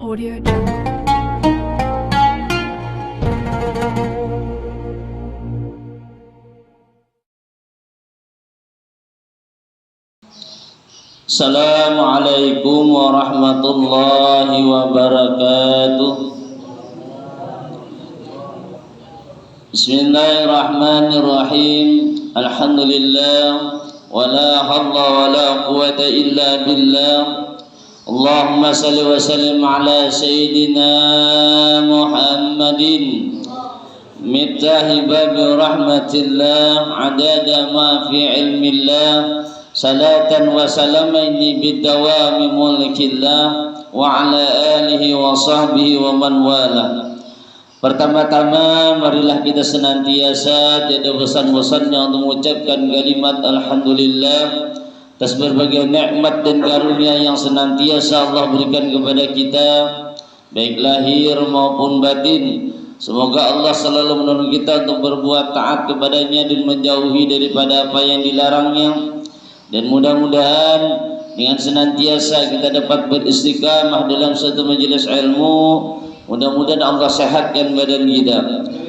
Audio Jungle. Assalamualaikum warahmatullahi wabarakatuh. Bismillahirrahmanirrahim. Alhamdulillah wala hawla wala quwwata illa billah. Allahumma salli wa sallim ala sayyidina Muhammadin miftahi babi rahmatillah adada ma fi ilmillah. Salatan wa salamaini bidawami mulkillah wa ala alihi wa sahbihi wa man wala. Pertama-tama marilah kita senantiasa tiada bosan-bosannya untuk mengucapkan kalimat alhamdulillah atas berbagai nikmat dan karunia yang senantiasa Allah berikan kepada kita baik lahir maupun batin. Semoga Allah selalu menolong kita untuk berbuat taat kepadanya dan menjauhi daripada apa yang dilarangnya. Dan mudah-mudahan dengan senantiasa kita dapat beristiqamah dalam satu majelis ilmu. Mudah-mudahan Allah sehatkan badan kita,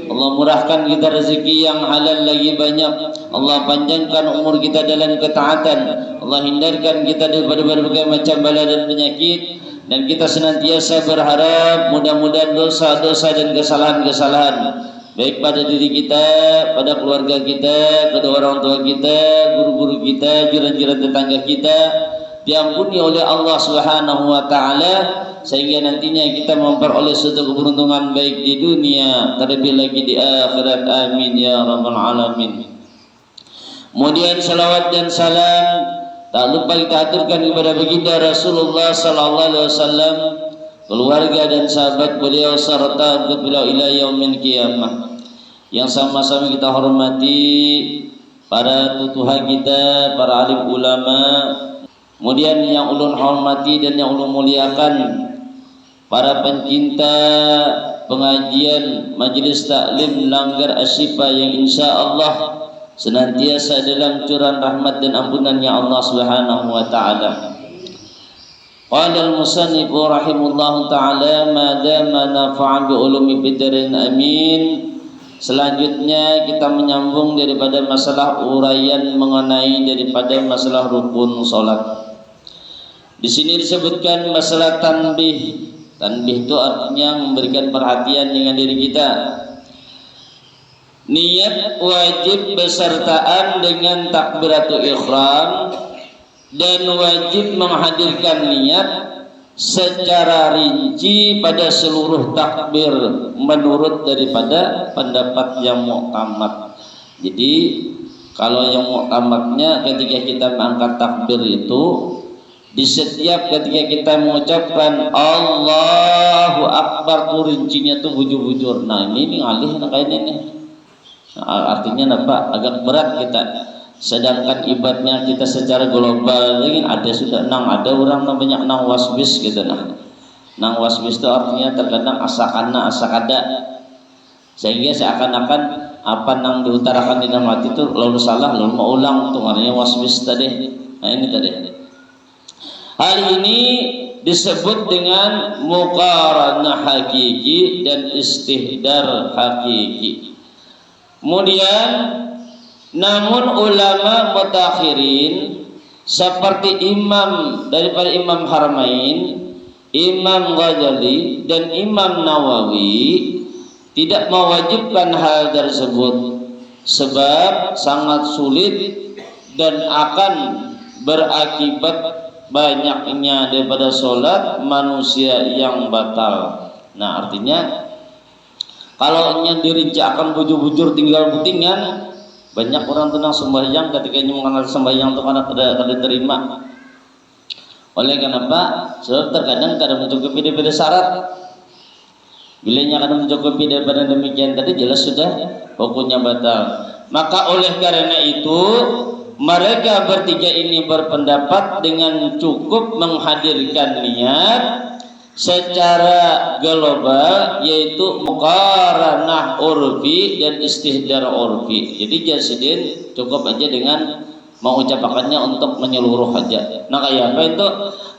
Allah murahkan kita rezeki yang halal lagi banyak, Allah panjangkan umur kita dalam ketaatan, Allah hindarkan kita daripada berbagai macam bala dan penyakit. Dan kita senantiasa berharap mudah-mudahan dosa-dosa dan kesalahan-kesalahan baik pada diri kita, pada keluarga kita, kedua orang tua kita, guru-guru kita, jiran-jiran tetangga kita diampuni oleh Allah Subhanahu wa taala sehingga nantinya kita memperoleh suatu keberuntungan baik di dunia terlebih lagi di akhirat. Amin ya rabbal alamin. Kemudian salawat dan salam tak lupa kita aturkan kepada baginda Rasulullah sallallahu alaihi wasallam, keluarga dan sahabat beliau serta beliau ila yaumil qiyamah. Yang sama-sama kita hormati para tutuha kita, para alim ulama, kemudian yang ulun hormati dan yang ulun muliakan para pencinta pengajian majelis taklim Langgar Asyifa yang insyaallah senantiasa dalam curahan rahmat dan ampunannya Allah Subhanahu wa taala. Qala al-musannif rahimahullahu taala ma dama nafa'a bi ulumi biddarin amin. Selanjutnya kita menyambung daripada masalah uraian mengenai daripada masalah rukun salat. Di sini disebutkan masalah tanbih. Tanbih itu artinya memberikan perhatian dengan diri kita. Niat wajib besertaan dengan takbiratul ihram dan wajib menghadirkan niat secara rinci pada seluruh takbir menurut daripada pendapat yang mu'tamad. Jadi kalau yang mu'tamadnya ketika kita mengangkat takbir itu di setiap ketika kita mengucapkan Allahu Akbar tuh rincinya tuh bujur-bujur. Nah ini ngalih kayaknya nih. Nah, artinya apa? Agak berat kita. Sedangkan ibadahnya kita secara global ini ada sudah ada orang namanya nang waswis gitu nang waswis itu artinya terkadang asakana asakada sehingga seakan-akan apa nang diutarakan di dalam hati itu lalu salah lalu mau ulang itu artinya waswis tadi. Nah ini tadi hal ini disebut dengan muqaranah hakiki dan istihdar hakiki. Kemudian namun ulama mutakhirin seperti imam daripada Imam Haramain, Imam Ghazali dan Imam Nawawi tidak mewajibkan hal tersebut sebab sangat sulit dan akan berakibat banyaknya daripada solat manusia yang batal. Nah artinya kalau yang dirinci akan bujur-bujur tinggal putingan, banyak orang tenang sembahyang ketika mengenal sembahyang itu karena tidak diterima. Oleh kenapa? Sebab terkadang kadang mencukupi daripada syarat. Bilanya kadang mencukupi daripada demikian tadi jelas sudah hukumnya batal. Maka oleh karena itu mereka bertiga ini berpendapat dengan cukup menghadirkan niat secara global yaitu muqaranah urfi dan istihdar urfi. Jadi jasidin cukup aja dengan mengucapkannya untuk menyeluruh saja. Nah kayak apa itu?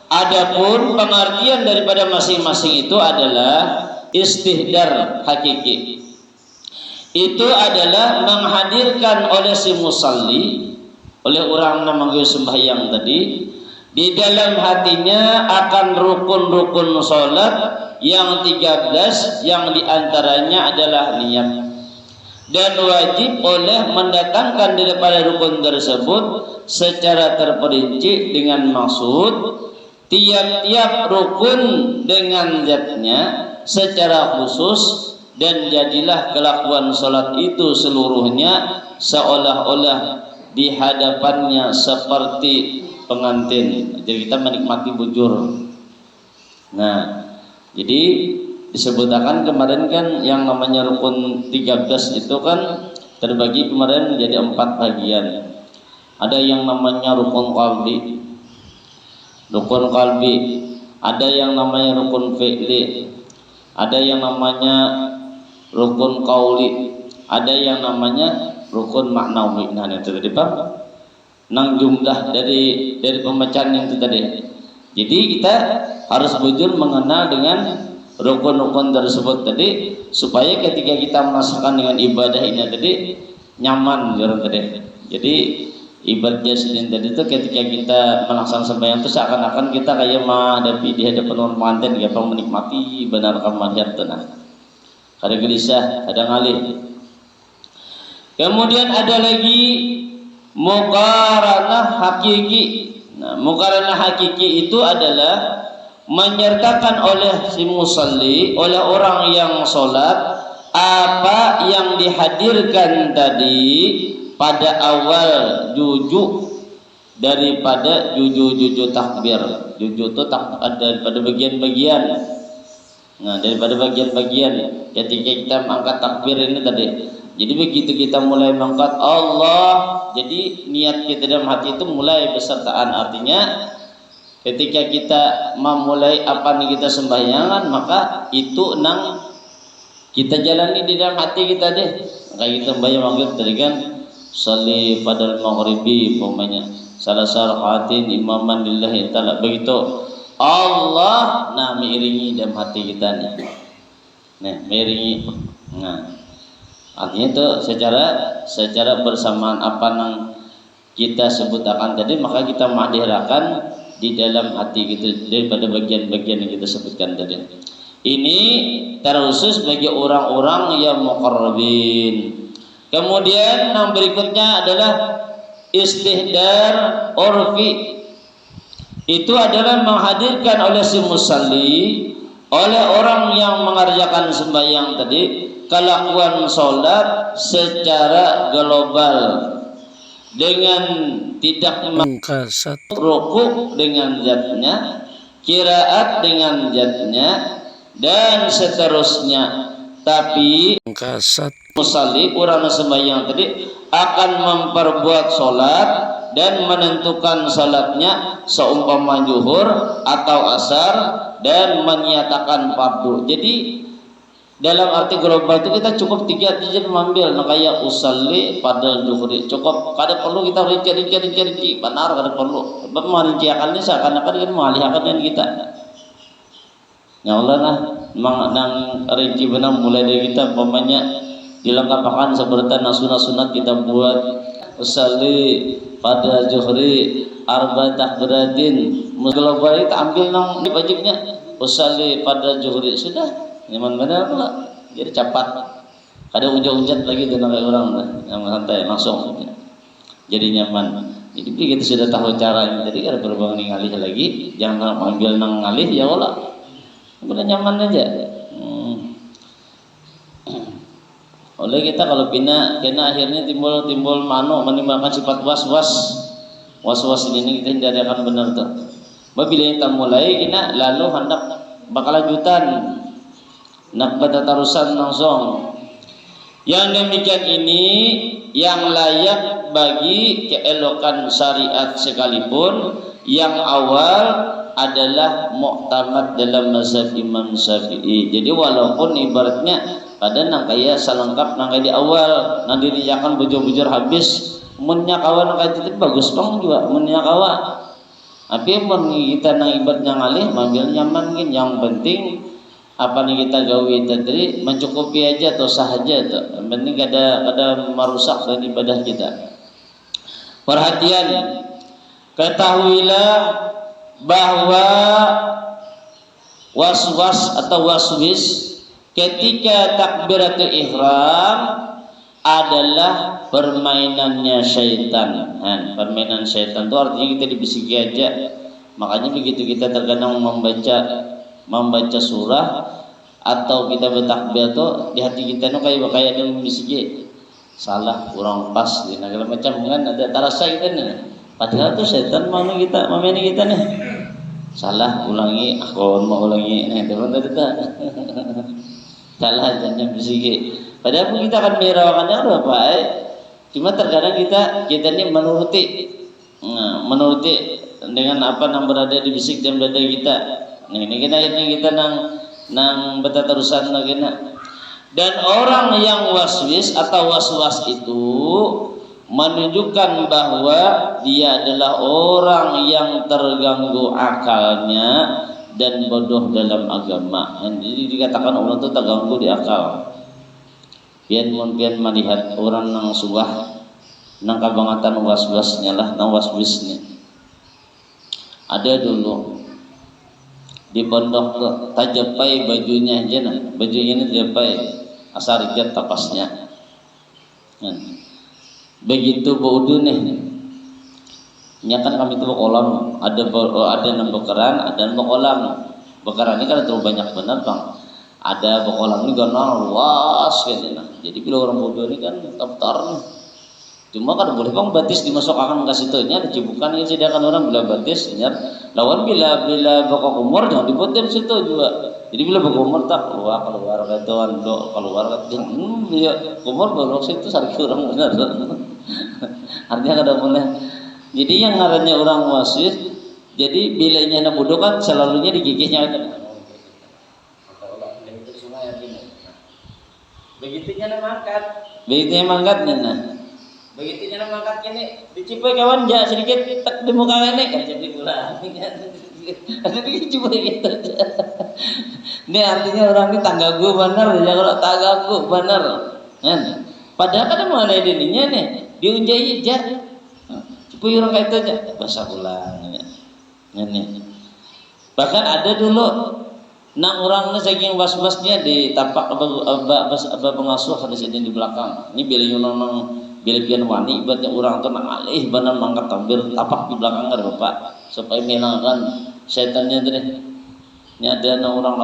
Adapun pengertian daripada masing-masing itu adalah istihdar hakiki. Itu adalah menghadirkan oleh si musalli, oleh orang namanya sembahyang tadi, di dalam hatinya akan rukun-rukun sholat yang 13, yang diantaranya adalah niat. Dan wajib oleh mendatangkan daripada rukun tersebut secara terperinci dengan maksud tiap-tiap rukun dengan zatnya secara khusus, dan jadilah kelakuan sholat itu seluruhnya seolah-olah di hadapannya seperti pengantin. Jadi kita menikmati bujur. Nah, jadi disebutkan kemarin kan yang namanya rukun 13 itu kan terbagi kemarin menjadi 4 bagian. Ada yang namanya rukun qalbi, ada yang namanya rukun fi'li, ada yang namanya rukun qauli, ada yang namanya rukun maknawi. Nah, itu tadi Pak, nang jumlah dari pemecahan yang itu tadi. Jadi kita harus bujur mengenal dengan rukun-rukun tersebut tadi, supaya ketika kita melaksanakan dengan ibadah ini tadi nyaman tadi. Jadi ibadah sendiri tadi itu ketika kita melaksanakan sembahyang itu seakan-akan kita kayak menghadapi di hadapan orang pengantin, kita menikmati benar kamalian tenang. Ada gelisah, ada ngalih. Kemudian ada lagi muqaranah hakiki. Nah, muqaranah hakiki itu adalah menyertakan oleh si musalli, oleh orang yang sholat, apa yang dihadirkan tadi pada awal juju daripada juju takbir. Juju itu daripada bagian-bagian. Nah, daripada bagian-bagian ketika kita mengangkat takbir ini tadi. Jadi begitu kita mulai mengangkat Allah, jadi niat kita dalam hati itu mulai besertaan. Artinya ketika kita memulai apa nih kita sembahyangan, maka itu nang kita jalani di dalam hati kita deh. Kayak kita sembahyang maghrib tadi kan, sholli fadal maghribi umpamanya salah sarqatin imaman lillahi ta'ala, begitu Allah nah miringi dalam hati kita nih. Nah, miringi. Nah, artinya itu secara bersamaan apa yang kita sebutkan tadi, maka kita menghadirkan di dalam hati gitu daripada bagian-bagian yang kita sebutkan tadi. Ini terkhusus bagi orang-orang yang muqarrabin. Kemudian yang berikutnya adalah istihdar urfi. Itu adalah menghadirkan oleh si musalli, oleh orang yang mengerjakan sembahyang tadi, kelakuan sholat secara global, dengan tidak mengkasat rukuk dengan zatnya, qiraat dengan zatnya, dan seterusnya. Tapi mengkasat musalli, orang sembahyang tadi akan memperbuat sholat dan menentukan sholatnya seumpama zuhur atau asar dan menyatakan fardu. Jadi dalam arti global itu kita cukup tiga mengambil, makanya usalli pada zuhri cukup. Kada perlu kita rinci benar, kada perlu merinciakannya seakan-akan kan mengalihkan kita. Ya Allah nah nang rinci benar mulai dari kita umpamanya dilengkapkan seperti sunat kita buat usalli pada zuhri arba takbiratin. Global itu ambil nang wajibnya usalli pada zuhri, sudah nyaman benar pula, jadi cepat. Ada ujat-ujat lagi dengan orang yang santai langsung, jadi nyaman. Jadi kita sudah tahu caranya. Jadi ada berbangun ngalih lagi, jangan ambil nang ngalih ya Allah, udah nyaman aja. Oleh kita kalau kena akhirnya timbul menimbulkan sifat was-was ini kita hindarkan benar tuh. Bila kita mulai kita lalu hendak bakal lanjutan nak bertarusan langsung. Yang demikian ini yang layak bagi keelokan syariat sekalipun, yang awal adalah muktamad dalam mazhab Imam Syafi'i. Jadi walaupun ibaratnya pada nang kaya selengkap nang kaya di awal nang diriakan bujur-bujur habis munnya kawan nang kaya itu bagus bang juga munnya kawan. Tapi mun kita nang ibad yang alih mambil nyaman gin, yang penting apa nih kita gawe tadi mencukupi aja atau sahaja tuh. Yang penting kada merusak dari ibadah kita. Perhatian, ketahuilah bahwa waswas atau waswis ketika takbiratul ihram adalah permainannya syaitan. Permainan syaitan itu artinya kita dibisiki aja. Makanya begitu kita terkadang membaca surah atau kita bertakbir tuh di hati kita tuh kayak ada yang membisiki salah, kurang pas, segala macam kan ada terasa kita nih. Padahal tuh syaitan mau main kita nih. Salah, ulangi, aku mau ulangi nih teman tadi tak. Salah jangan bisiki. Padahal pun kita akan merawakannya apa? Cuma terkadang kita ini menuruti dengan apa yang berada di bisik dan dada kita. Ini kita nang betatarusan lagi nak. Dan orang yang waswis atau waswas itu menunjukkan bahwa dia adalah orang yang terganggu akalnya dan bodoh dalam agama. Jadi dikatakan orang itu terganggu di akal. Pian melihat orang nang subah nang kabangatan waswasnya lah, nang waswisnya. Ada dulu di pondok tuh tajapai bajunya aja nah, bajunya ini tajapai asal rijat tapasnya. Begitu baudu nih. Nya kan kami tuh kolam, ada nang bakaran, ada nang kolam. Bakaran ini kan terlalu banyak benar bang. Ada kolam ini karena luas kayaknya. Jadi bila orang bodoh ini kan daftar nih. Cuma kan boleh bang batis dimasukkan ke situnya, dicibukan ini sedangkan orang bila batis, ya. Lawan bila bakal kumur jangan dibuat dari situ juga. Jadi bila bakal kumur tak keluar katuan keluar katuan, dia kumur baru situ sari orang benar. Artinya kada boleh. Jadi yang ngarannya orang waswis, jadi bilanya nak bodoh kan selalunya digigihnya kan. Begitunya mangkat nah. Begitunya mangkat kini dicipai kawan jak sedikit tak di muka ini kan jadi ulah. Ada dicipai gitu. Ini artinya orang ini tangga gue benar ya, kalau tangga gue benar. Kan? Padahal kan mana dirinya nih diunjai aja. Cipai orang kayak itu aja bahasa ulang ya. Ini. Bahkan ada dulu nang orangnya saking was-wasnya ditapak apa pengasuh ada sini di belakang. Ini bilian wani ibaratnya orang tuh nang alih benar mangkat takbir tapak di belakang ada bapak supaya menangkan setannya tadi. Ini ada nang orang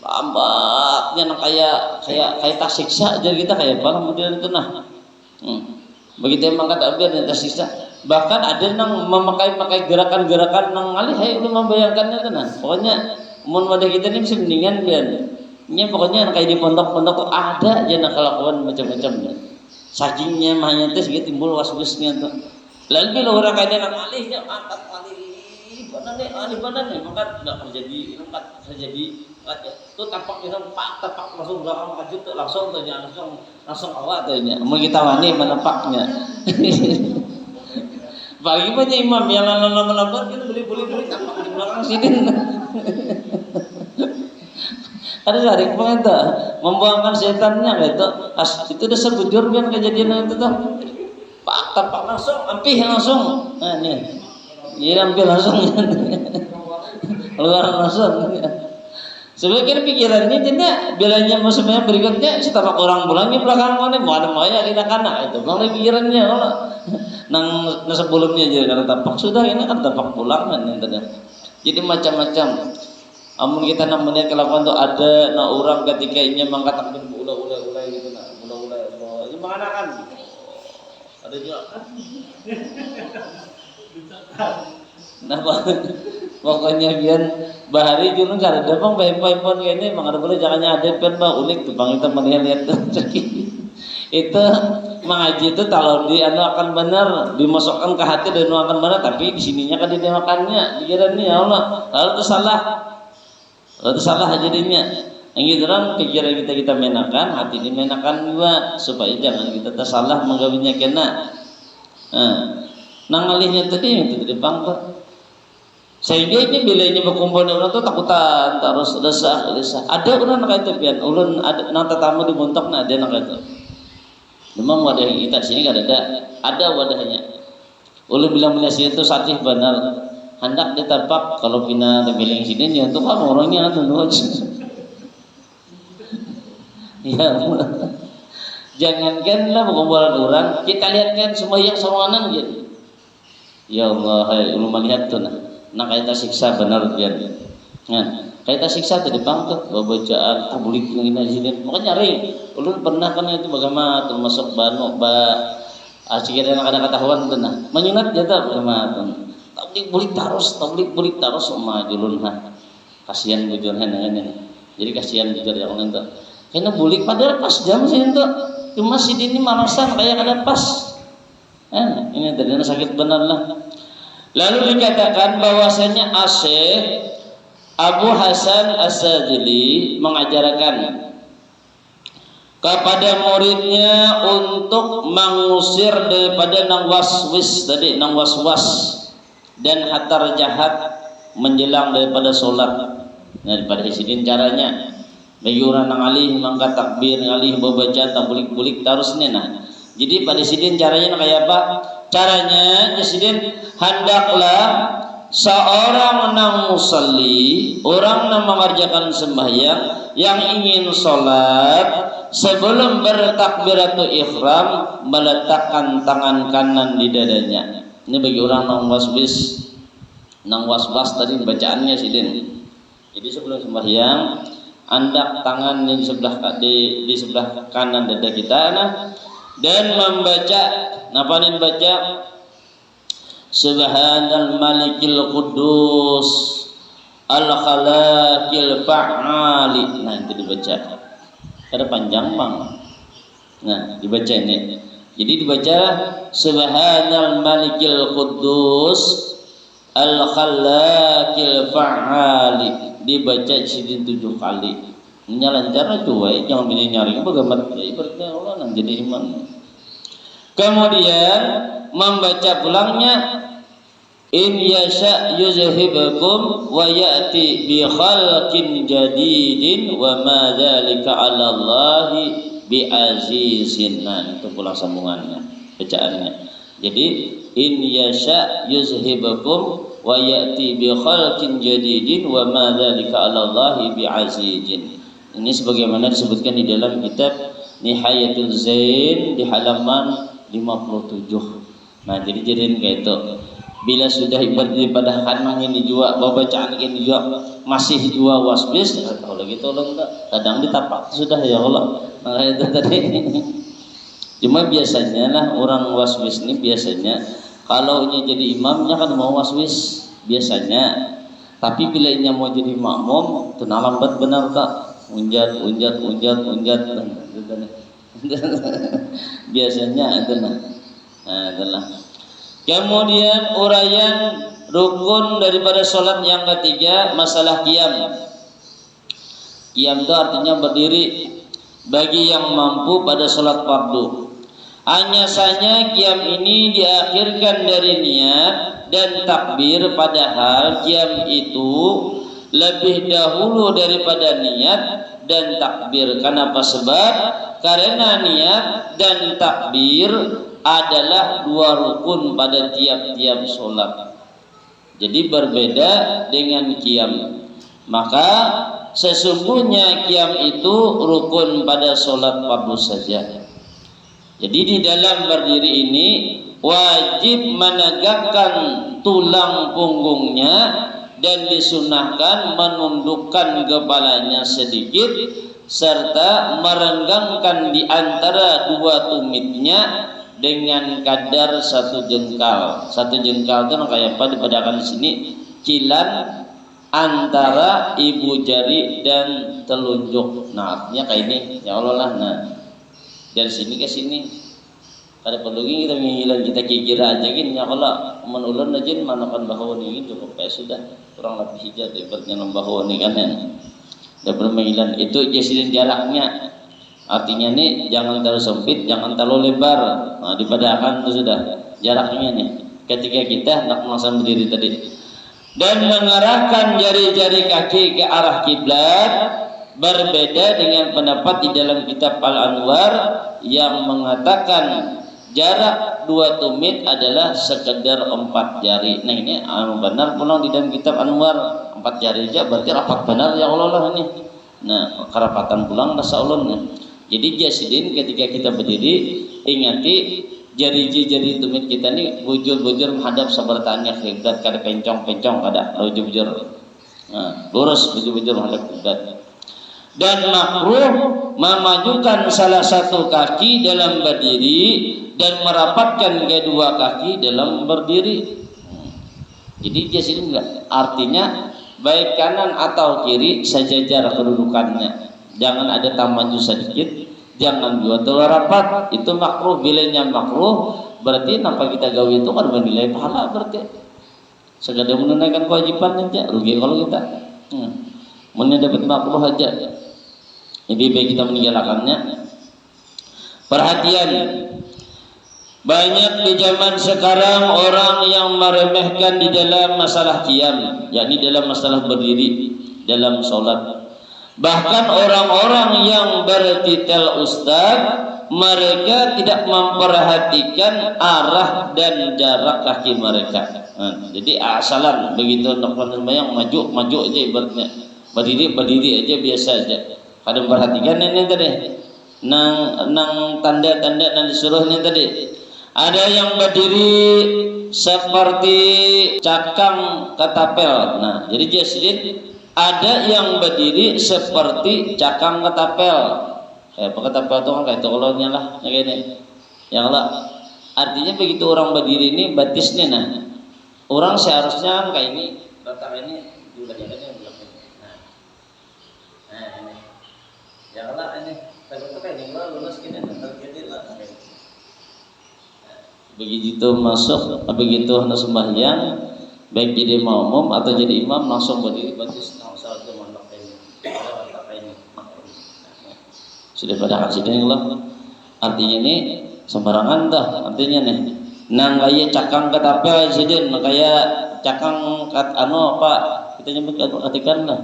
lambatnya nang kayak tak siksa aja kita kayak apa model itu nah. Begitu mangkat takbir dan tersiksa. Bahkan ada nang memakai gerakan-gerakan nang alih lu membayangkannya tuh nah. Pokoknya mun wadah kita ini bisa mendingan pian. Ini pokoknya kayak di pondok-pondok tuh ada aja nak kelakuan macam-macamnya. Sakingnya mahnya teh gitu timbul waswisnya tuh. Lalu bila orang kayak nak alihnya angkat alih badan nih maka enggak terjadi tuh tapak kita tapak langsung belakang maju tuh langsung awak tuh nya. Mun kita wani menepaknya. Bagi banyak imam yang lama-lama kita beli tapak di belakang sini. Ada dari pengen membuangkan setannya gitu. Itu udah sebujur kan kejadian itu tuh. Pak tapak langsung, ampih langsung. Nah nih, ini ampih langsung. Keluar langsung. Sebagian pikirannya jadi bilanya maksudnya berikutnya setapak orang pulangnya belakang mana mau ada maya kita kanak itu. Kalau pikirannya kalau nang sebelumnya aja karena tapak sudah ini kan tapak pulang kan tadi. Jadi macam-macam. Amun kita namanya kelakuan tuh ada na orang ketika ini mangkat takbir ulah gitu nah ulah ini menganakan ada juga kan nah pokoknya biar bahari jurun kada ada bang baik-baik ini bang ada boleh jangannya ada pen bang unik tuh bang kita melihat itu mengaji itu kalau di anu akan benar dimasukkan ke hati dan akan benar tapi di sininya kan dimakannya pikirannya ya Allah lalu itu salah jadinya. Yang gitu kan pikiran kita menakan, hati ini menakan juga supaya jangan kita tersalah menggawinya kena. Nang alihnya tadi itu di bangkot. Sehingga ini bila ini berkumpul orang tu takutan terus resah. Ada orang nak itu pian, ulun ada nang tetamu di buntok ada nak itu. Memang wadah kita sini kan ada wadahnya. Ulun bilang Malaysia itu satih benar, hendak ditapak kalau pina terpilih sini ya tu kan orangnya tu ya. Jangankanlah berkumpulan orang, kita lihatkan semua yang sawanan gitu. Ya Allah, hai ulun melihat tu nak kita siksa benar biar. Nah, kita siksa tadi bang tuh bacaan tablik yang ini di sini. Makanya ring, ulun pernah kan itu bagaimana termasuk banu asyiknya kadang ketahuan tu nah. Menyunat jata bagaimana tu. Tablik bulik terus sama ulun ha. Kasihan bujur dengan ini. Jadi kasihan bujur yang lain tu. Kena bulik padahal pas jam sih tu. Cuma si ini marasan kayak kada pas. Ini tadi sakit benar lah. Lalu dikatakan bahwasanya Asyikh Abu Hasan As-Sajili mengajarkan kepada muridnya untuk mengusir daripada nang waswis tadi, nang waswas dan hatar jahat menjelang daripada solat. Nah, daripada sidin caranya bagi orang nang alih mangkat takbir, alih membaca tabulik-bulik terus ni nah. Jadi pada sidin caranya kayak apa? Caranya sidin hendaklah seorang nang musalli, orang nang mengerjakan sembahyang yang ingin sholat sebelum bertakbiratul ihram meletakkan tangan kanan di dadanya. Ini bagi orang nang waswas tadi bacaannya sidin. Jadi sebelum sembahyang andak tangan di sebelah kanan dada kita nah, dan membaca napanin baca Subhanal Malikil Quddus Al Khalaqil Fa'ali. Nah itu dibaca. Ada panjang bang. Nah dibaca ini. Jadi dibaca Subhanal Malikil Quddus Al Khalaqil Fa'ali. Dibaca sidin 7 kali. Lancar juga jangan pilih nyaring bagaimana ibaratnya Allah nang jadi iman. Kemudian membaca pulangnya in yasha yuzhibukum wa ya'ti bi khalqin jadidin wa ma dzalika 'ala Allahi bi azizin. Nah itu pulang sambungannya bacaannya. Jadi in yasha yuzhibukum wa ya'ti bi khalqin jadidin wa ma dzalika 'ala Allahi bi azizin. Ini sebagaimana disebutkan di dalam kitab Nihayatul Zain di halaman 57. Nah jadi kayak itu. Bila sudah ibadah kanang ini juga bacaan ini juga masih juga wasbis, kalau gitu lo kadang ditapak sudah ya Allah. Nah itu tadi. Cuma biasanya lah orang wasbis ini biasanya kalau ini jadi imamnya kan mau wasbis biasanya. Tapi bila ini mau jadi makmum, itu lambat benar tak? Unjat. Biasanya adalah. Kemudian uraian rukun daripada sholat yang ketiga masalah qiyam. Qiyam itu artinya berdiri bagi yang mampu pada sholat fardu. Hanya saja qiyam ini diakhirkan dari niat dan takbir, padahal qiyam itu lebih dahulu daripada niat dan takbir. Kenapa? Sebab karena niat dan takbir adalah dua rukun pada tiap-tiap sholat. Jadi berbeda dengan qiyam. Maka sesungguhnya qiyam itu rukun pada sholat fardu saja. Jadi di dalam berdiri ini wajib menegakkan tulang punggungnya dan disunahkan menundukkan kepalanya sedikit serta merenggangkan di antara dua tumitnya dengan kadar 1 jengkal. 1 jengkal itu kayak apa dipadakan di sini? Cilan antara ibu jari dan telunjuk. Nah, artinya kayak ini. Ya Allah lah. Nah, dari sini ke sini. Kada perlu kita mengilang kita kira aja gini ya Allah menulun aja manakan bahwa ini cukup sudah kurang lebih hijau ibaratnya bahwa ini kan ya. Dan permainan itu jadi jaraknya. Artinya nih jangan terlalu sempit, jangan terlalu lebar. Nah, dipadakan itu sudah jaraknya nih. Ketika kita hendak melaksanakan berdiri tadi. dan mengarahkan jari-jari kaki ke arah kiblat berbeda dengan pendapat di dalam kitab Al-Anwar yang mengatakan jarak 2 tumit adalah sekedar 4 jari. Nah ini benar pulang di dalam kitab Anwar 4 jari aja berarti rapat benar ya Allah ini. Nah kerapatan pulang rasa Allah. Jadi jasidin ketika kita berdiri ingati jari tumit kita ini bujur-bujur menghadap sabartanya kiblat, kada pencong-pencong kada bujur-bujur. Nah, lurus bujur-bujur menghadap kiblat. Dan makruh memajukan salah satu kaki dalam berdiri dan merapatkan kedua kaki dalam berdiri. Jadi jasidin enggak artinya baik kanan atau kiri sejajar kedudukannya. Jangan ada tamaju sedikit, jangan juga terlalu rapat. Itu makruh. Bilanya makruh berarti nampak kita gawe itu kan bernilai pahala berarti. Sekadar menunaikan kewajiban aja rugi kalau kita. Mana dapat makruh aja. Jadi baik kita meninggalkannya. Perhatian, banyak di zaman sekarang orang yang meremehkan di dalam masalah qiyam, yakni dalam masalah berdiri dalam sholat. Bahkan orang-orang yang bertitel ustaz, mereka tidak memperhatikan arah dan jarak kaki mereka. Jadi asalan begitu nak sembahyang maju aja ibaratnya, berdiri aja biasa aja. Kadang perhatikan ini tadi, nang tanda-tanda yang disuruh ini tadi. Ada yang berdiri seperti cakang ketapel. Nah, jadi jasidin ada yang berdiri seperti cakang ketapel. Kayak ketapel itu kan kayak tolongnya lah, kayak ini. Yang lah, artinya begitu orang berdiri ini batisnya nah. Orang seharusnya kayak ini, batang ini diulang-ulang ini. Nah, ini. Yang lah ini, kalau kayak ini lulus gini terjadi lah. Begitu masuk, begitu hendak sembahyang, baik jadi makmum atau jadi imam langsung berdiri batis salat mandok ini. Sudah pada kasih Allah. Artinya ini sembarangan dah artinya nih. Nang kaya cakang ketapel sidin, kaya cakang kat apa kita nyebut ketikan lah.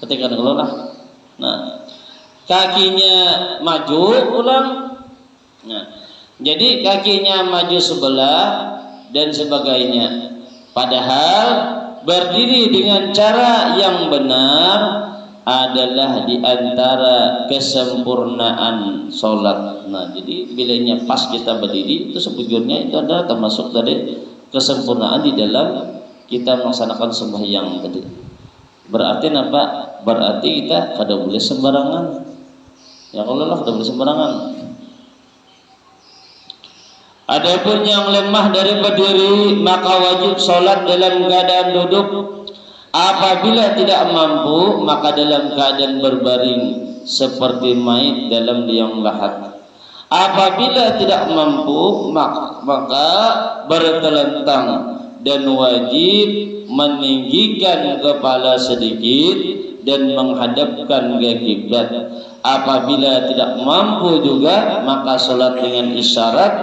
Ketikan kalau lah. Nah, kakinya maju ulang. Nah, jadi kakinya maju sebelah dan sebagainya. Padahal berdiri dengan cara yang benar adalah di antara kesempurnaan sholat. Nah, jadi bilanya pas kita berdiri itu sebetulnya itu adalah termasuk dari kesempurnaan di dalam kita melaksanakan sembahyang tadi. Berarti apa? Berarti kita kada boleh sembarangan. Ya Allah lah kada boleh sembarangan. Adapun yang lemah dari berdiri maka wajib sholat dalam keadaan duduk. Apabila tidak mampu maka dalam keadaan berbaring seperti mayit dalam liang lahat. Apabila tidak mampu maka bertelentang dan wajib meninggikan kepala sedikit dan menghadapkan ke kiblat. Apabila tidak mampu juga maka sholat dengan isyarat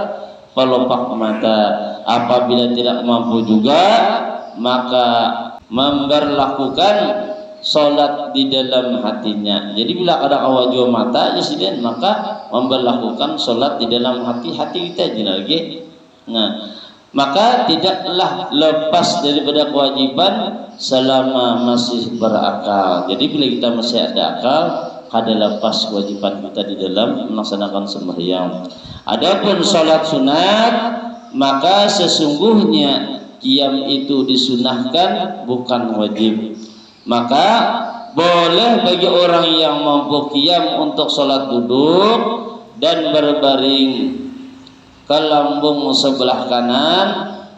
pelopak mata. Apabila tidak mampu juga maka memberlakukan solat di dalam hatinya. Jadi bila ada awajwa mata jasiden maka memberlakukan solat di dalam hati kita lagi. Nah, maka tidaklah lepas daripada kewajiban selama masih berakal. Jadi bila kita masih ada akal, kada lepas kewajiban kita di dalam melaksanakan sembahyang. Adapun salat sunat maka sesungguhnya qiyam itu disunahkan bukan wajib. Maka boleh bagi orang yang mampu qiyam untuk salat duduk dan berbaring ke lambung sebelah kanan,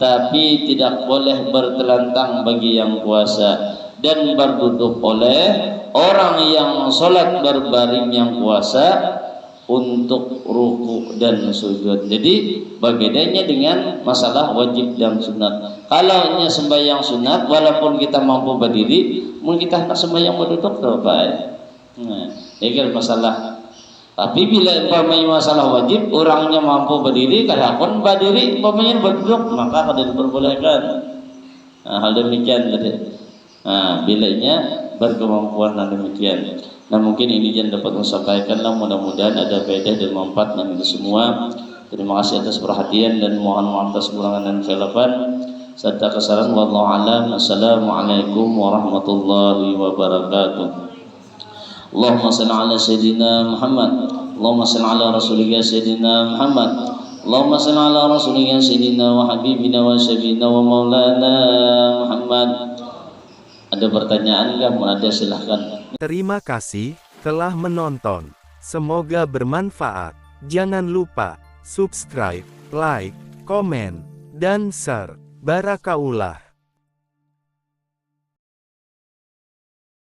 tapi tidak boleh bertelentang bagi yang puasa, dan berduduk oleh orang yang salat berbaring yang puasa untuk ruku dan sujud. Jadi berbedanya dengan masalah wajib dan sunat. Kalau nya sembahyang sunat walaupun kita mampu berdiri, mungkin kita hendak sembahyang berduduk terbaik. Nah, ini masalah. Tapi bila umpamanya masalah wajib, orangnya mampu berdiri, kadang pun berdiri, umpamanya berduduk, maka kada diperbolehkan. Hal demikian tadi. Bilanya berkemampuan dan demikian. Nah mungkin ini yang dapat saya sampaikan, mudah-mudahan ada faedah dan manfaat dari kita semua. Terima kasih atas perhatian dan mohon maaf atas kekurangan dan kesilapan serta kesalahan. Wallahu a'lam. Assalamualaikum warahmatullahi wabarakatuh. Allahumma salli ala sayyidina Muhammad. Allahumma salli ala rasulika sayyidina Muhammad. Allahumma salli ala rasulika sayyidina wa habibina wa syafiina wa maulana Muhammad. Ada pertanyaan enggak? Mau ada silahkan. Terima kasih telah menonton. Semoga bermanfaat. Jangan lupa subscribe, like, komen, dan share. Barakaullah.